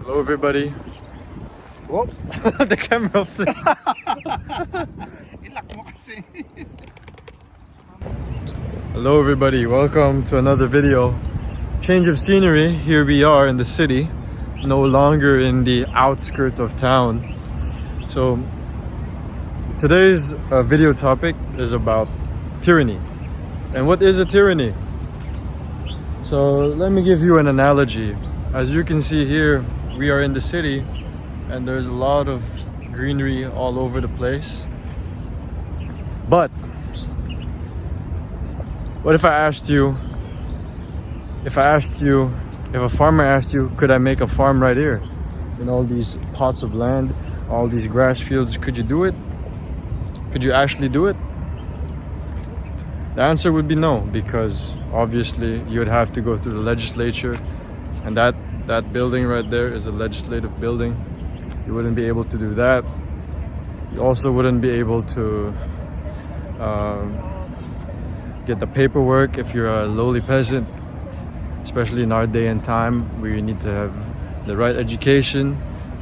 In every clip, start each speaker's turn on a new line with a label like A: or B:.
A: Hello everybody. Whoop! The camera flipped.
B: Ilak mo kasi.
A: Hello everybody, welcome to another video. Change of scenery, here we are in the city, no longer in the outskirts of town. So today's video topic is about tyranny. And what is a tyranny? So let me give you an analogy. As you can see here, we are in the city and there's a lot of greenery all over the place. But what if a farmer asked you, could I make a farm right here? In all these plots of land, all these grass fields, could you do it? Could you actually do it? The answer would be no, because obviously you would have to go through the legislature, and that building right there is a legislative building. You wouldn't be able to do that. You also wouldn't be able to get the paperwork if you're a lowly peasant, especially in our day and time where you need to have the right education,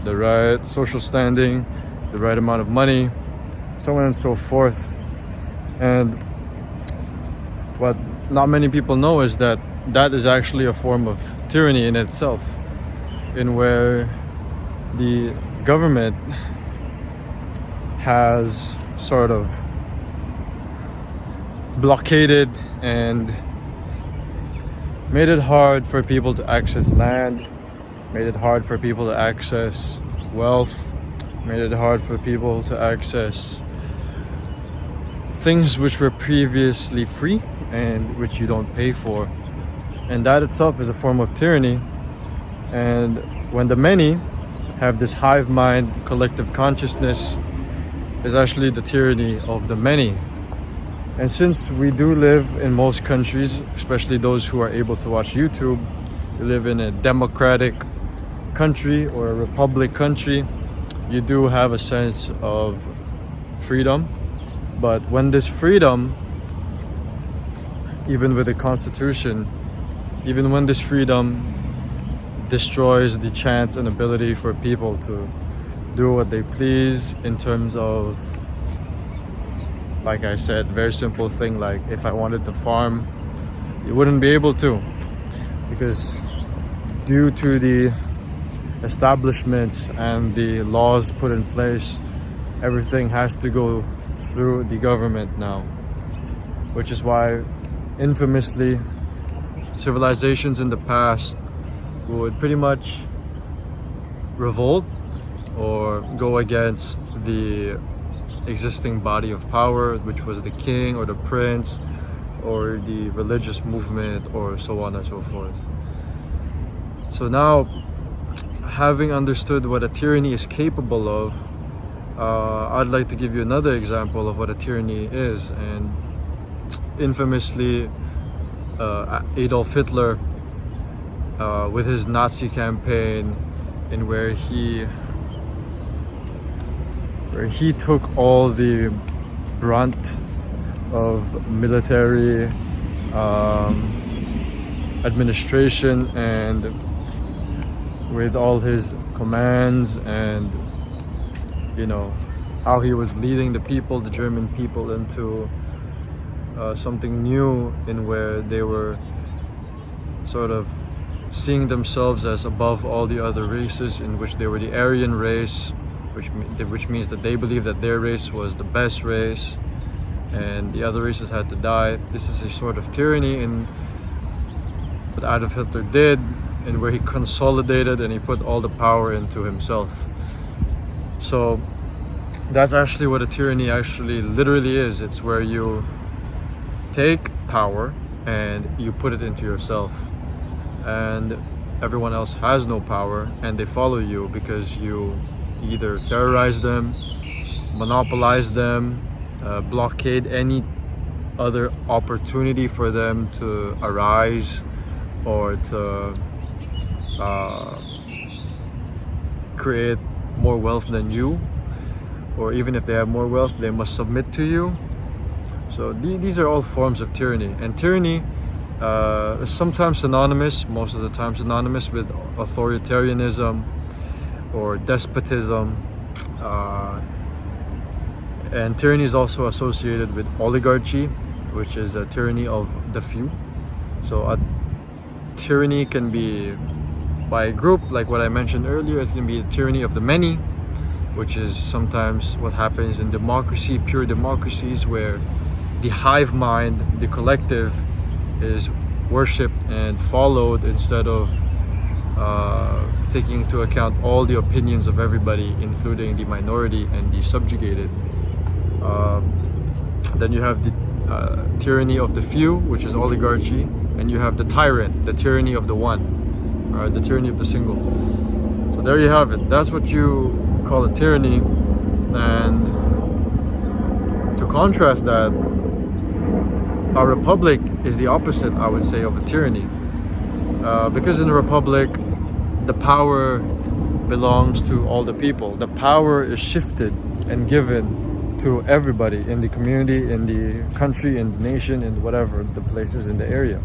A: the right social standing, the right amount of money, so on and so forth. And what not many people know is that is actually a form of tyranny in itself, in where the government has sort of blockaded and made it hard for people to access land, made it hard for people to access wealth, made it hard for people to access things which were previously free and which you don't pay for. And that itself is a form of tyranny. And when the many have this hive mind, collective consciousness, is actually the tyranny of the many. And since we do live in most countries, especially those who are able to watch YouTube, we live in a democratic country or a republic country, you do have a sense of freedom. But when this freedom, even with the constitution, even when this freedom destroys the chance and ability for people to do what they please in terms of, like I said, very simple thing like if I wanted to farm, you wouldn't be able to, because due to the establishments and the laws put in place, everything has to go through the government now, which is why infamously civilizations in the past would pretty much revolt or go against the existing body of power, which was the king or the prince or the religious movement or so on and so forth. So now, having understood what a tyranny is capable of, I'd like to give you another example of what a tyranny is. And infamously, Adolf Hitler, with his Nazi campaign, in where he took all the brunt of military administration, and with all his commands, and you know how he was leading the people, the German people, into something new, in where they were sort of seeing themselves as above all the other races, in which they were the Aryan race, which means that they believed that their race was the best race and the other races had to die. This is a sort of tyranny in what Adolf Hitler did, and where he consolidated and he put all the power into himself. So that's actually what a tyranny actually literally is. It's where you take power and you put it into yourself, and everyone else has no power and they follow you because you either terrorize them, monopolize them, blockade any other opportunity for them to arise or to create more wealth than you, or even if they have more wealth, they must submit to you. So these are all forms of tyranny, and tyranny is sometimes synonymous, most of the time synonymous, with authoritarianism, or despotism. And tyranny is also associated with oligarchy, which is a tyranny of the few. So a tyranny can be by a group, like what I mentioned earlier. It can be a tyranny of the many, which is sometimes what happens in democracy, pure democracies, where the hive mind, the collective, is worshipped and followed instead of taking into account all the opinions of everybody, including the minority and the subjugated. Then you have the tyranny of the few, which is oligarchy, and you have the tyrant, the tyranny of the one, right? The tyranny of the single. So there you have it. That's what you call a tyranny. And to contrast that, a republic is the opposite, I would say, of a tyranny. Because in a republic, the power belongs to all the people. The power is shifted and given to everybody in the community, in the country, in the nation, in whatever the places in the area.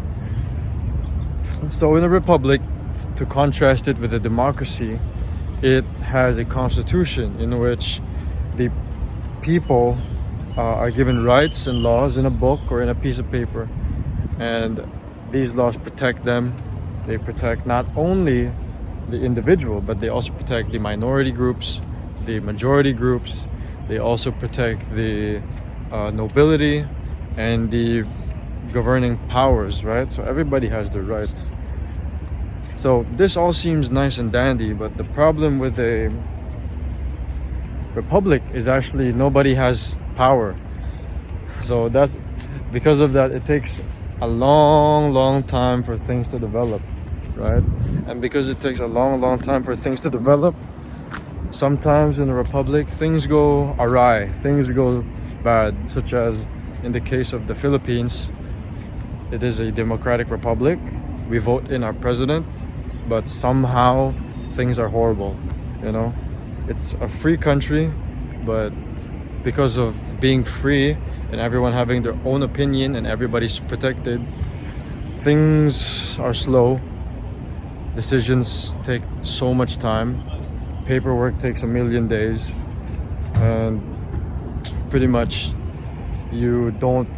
A: So in a republic, to contrast it with a democracy, it has a constitution in which the people are given rights and laws in a book or in a piece of paper, and these laws protect them. They protect not only the individual, but they also protect the minority groups, the majority groups. They also protect the nobility and the governing powers, right? So everybody has their rights. So this all seems nice and dandy, but the problem with a republic is actually nobody has power. So that's because of that, it takes a long time for things to develop, right? And because it takes a long time for things to develop, sometimes in a republic things go awry, things go bad, such as in the case of the Philippines. It is a democratic republic. We vote in our president, but somehow things are horrible, you know? It's a free country, but because of being free and everyone having their own opinion and everybody's protected, things are slow. Decisions take so much time. Paperwork takes 1,000,000 days, and pretty much you don't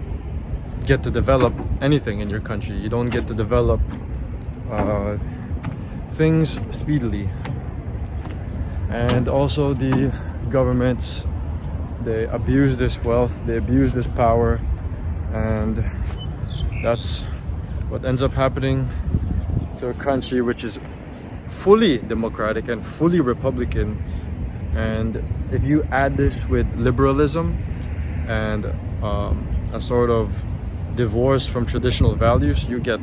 A: get to develop anything in your country. You don't get to develop things speedily. And also the governments, they abuse this wealth, they abuse this power, and that's what ends up happening to a country which is fully democratic and fully republican. And if you add this with liberalism and a sort of divorce from traditional values, you get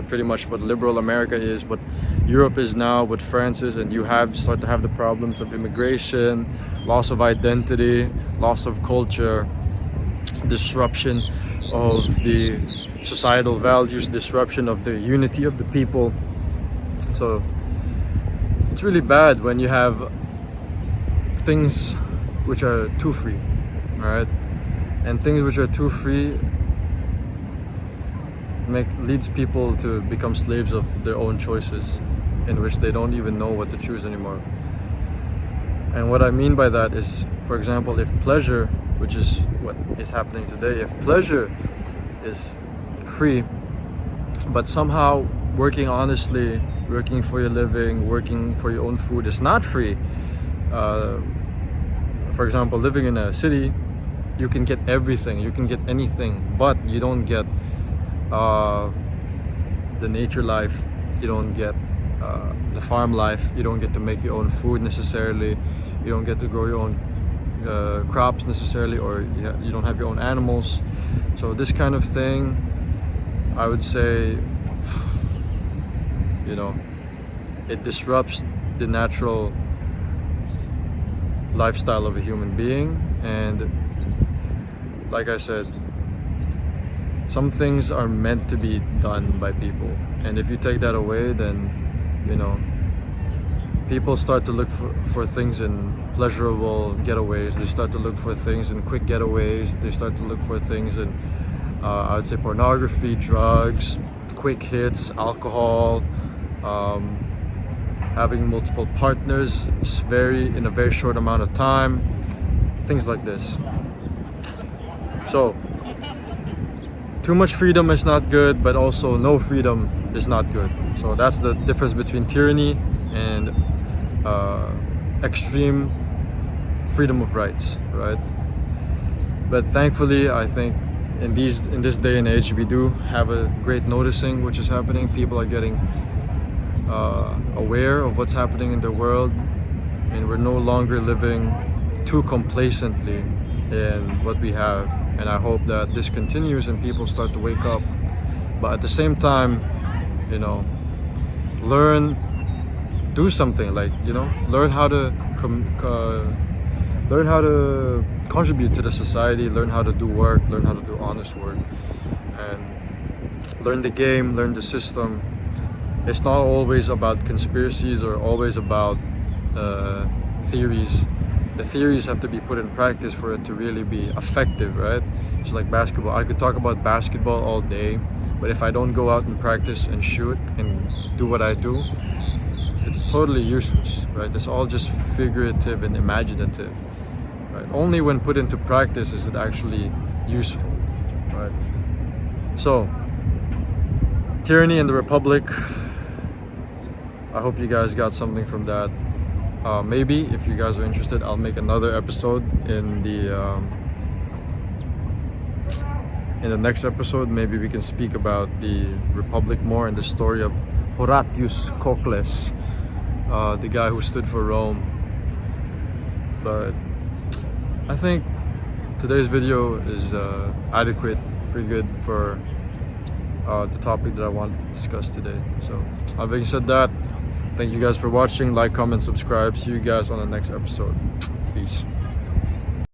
A: pretty much what liberal America is, what Europe is now, what France is, and you start to have the problems of immigration, loss of identity, loss of culture, disruption of the societal values, disruption of the unity of the people. So it's really bad when you have things which are too free, right? And things which are too free leads people to become slaves of their own choices, in which they don't even know what to choose anymore. And what I mean by that is, for example, if pleasure, which is what is happening today, if pleasure is free, but somehow working honestly, working for your living, working for your own food is not free. For example, living in a city, you can get everything, you can get anything, but you don't get the nature life, you don't get the farm life, you don't get to make your own food necessarily, you don't get to grow your own crops necessarily, or you don't have your own animals. So this kind of thing, I would say, you know, it disrupts the natural lifestyle of a human being. And like I said, some things are meant to be done by people, and if you take that away, then, you know, people start to look for things in pleasurable getaways. They start to look for things in quick getaways. They start to look for things in I would say pornography, drugs, quick hits, alcohol, having multiple partners in a very short amount of time, things like this. So too much freedom is not good, but also no freedom is not good. So that's the difference between tyranny and extreme freedom of rights, right? But thankfully, I think in this day and age, we do have a great noticing which is happening. People are getting aware of what's happening in the world, and we're no longer living too complacently in what we have. And I hope that this continues and people start to wake up. But at the same time, you know, do something, like, you know, learn how to contribute to the society, learn how to do work, learn how to do honest work, and learn the game, learn the system. It's not always about conspiracies or always about theories. The theories have to be put in practice for it to really be effective, right? It's like basketball. I could talk about basketball all day, but if I don't go out and practice and shoot and do what I do, it's totally useless, right? It's all just figurative and imaginative, right? Only when put into practice is it actually useful, right? So, Tyranny and the Republic, I hope you guys got something from that. Maybe if you guys are interested, I'll make another episode in the next episode. Maybe we can speak about the Republic more and the story of Horatius Cocles, the guy who stood for Rome. But I think today's video is adequate, pretty good for the topic that I want to discuss today. So, having said that, thank you guys for watching. Like, comment, subscribe. See you guys on the next episode. Peace.